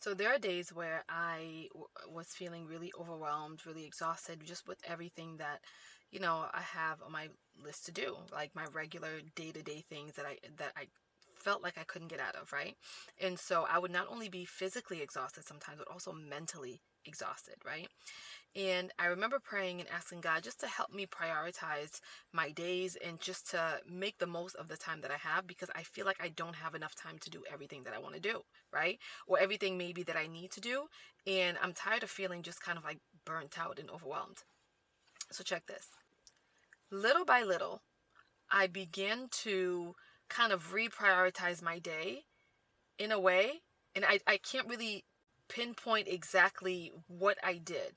So there are days where was feeling really overwhelmed, really exhausted, just with everything that, I have on my list to do, like my regular day-to-day things that I felt like I couldn't get out of, right? And so I would not only be physically exhausted sometimes, but also mentally exhausted, right? And I remember praying and asking God just to help me prioritize my days and just to make the most of the time that I have, because I feel like I don't have enough time to do everything that I want to do, right? Or everything maybe that I need to do. And I'm tired of feeling just kind of like burnt out and overwhelmed. So check this. Little by little, I began to kind of reprioritize my day in a way, and I can't really pinpoint exactly what I did,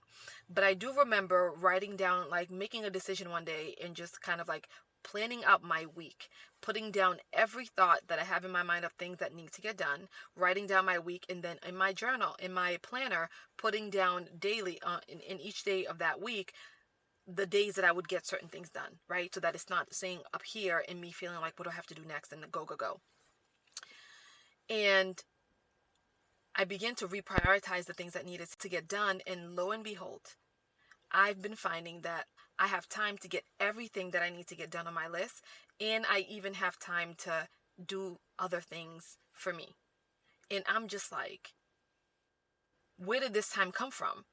but I do remember writing down, like making a decision one day and just kind of like planning out my week, putting down every thought that I have in my mind of things that need to get done, writing down my week, and then in my journal, in my planner, putting down daily in each day of that week the days that I would get certain things done, right? So that it's not saying up here and me feeling like, what do I have to do next, and then go, go, go. And I began to reprioritize the things that needed to get done, and lo and behold, I've been finding that I have time to get everything that I need to get done on my list, and I even have time to do other things for me. And I'm just like, where did this time come from?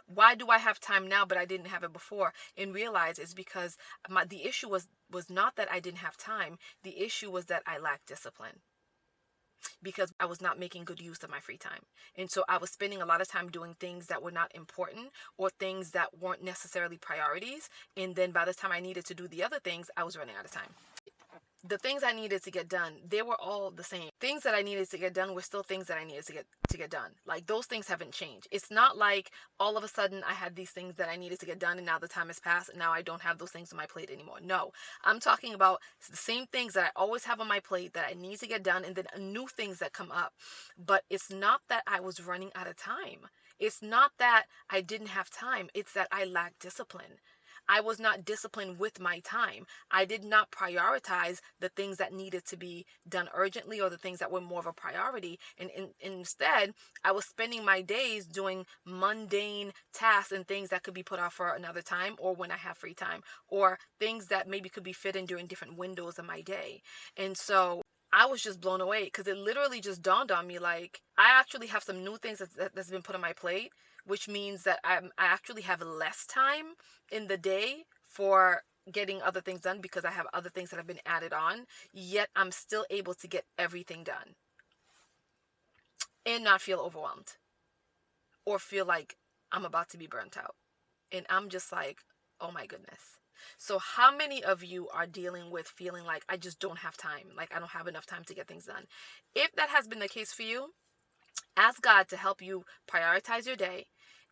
Why do I have time now but I didn't have it before? And realize it's because the issue was not that I didn't have time. The issue was that I lacked discipline, because I was not making good use of my free time. And so I was spending a lot of time doing things that were not important, or things that weren't necessarily priorities. And then by the time I needed to do the other things, I was running out of time. The things I needed to get done, they were all the same. Things that I needed to get done were still things that I needed to get done. Like, those things haven't changed. It's not like all of a sudden I had these things that I needed to get done and now the time has passed and now I don't have those things on my plate anymore. No, I'm talking about the same things that I always have on my plate that I need to get done, and then new things that come up. But it's not that I was running out of time. It's not that I didn't have time. It's that I lacked discipline. I was not disciplined with my time. I did not prioritize the things that needed to be done urgently, or the things that were more of a priority. And instead, I was spending my days doing mundane tasks and things that could be put off for another time, or when I have free time, or things that maybe could be fit in during different windows of my day. And so I was just blown away, because it literally just dawned on me, like, I actually have some new things that's been put on my plate, which means that I actually have less time in the day for getting other things done, because I have other things that have been added on, yet I'm still able to get everything done and not feel overwhelmed or feel like I'm about to be burnt out. And I'm just like, oh my goodness. So how many of you are dealing with feeling like, I just don't have time, like I don't have enough time to get things done? If that has been the case for you, ask God to help you prioritize your day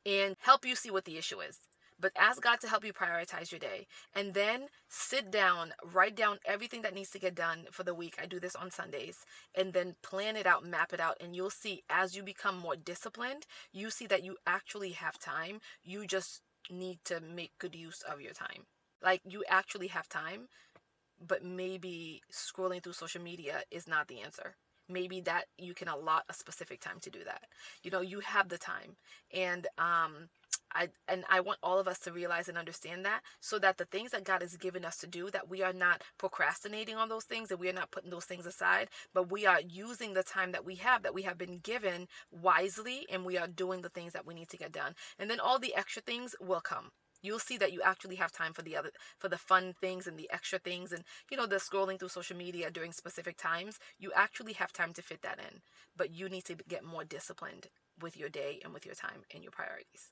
and help you see what the issue is. But ask God to help you prioritize your day, and then sit down, write down everything that needs to get done for the week. I do this on Sundays, and then plan it out, map it out, and you'll see, as you become more disciplined, you see that you actually have time. You just need to make good use of your time. Like, you actually have time, but maybe scrolling through social media is not the answer. Maybe that you can allot a specific time to do that. You have the time. And I want all of us to realize and understand that, so that the things that God has given us to do, that we are not procrastinating on those things, and we are not putting those things aside, but we are using the time that we have been given wisely, and we are doing the things that we need to get done. And then all the extra things will come. You'll see that you actually have time for the fun things and the extra things, and the scrolling through social media during specific times. You actually have time to fit that in, but you need to get more disciplined with your day and with your time and your priorities.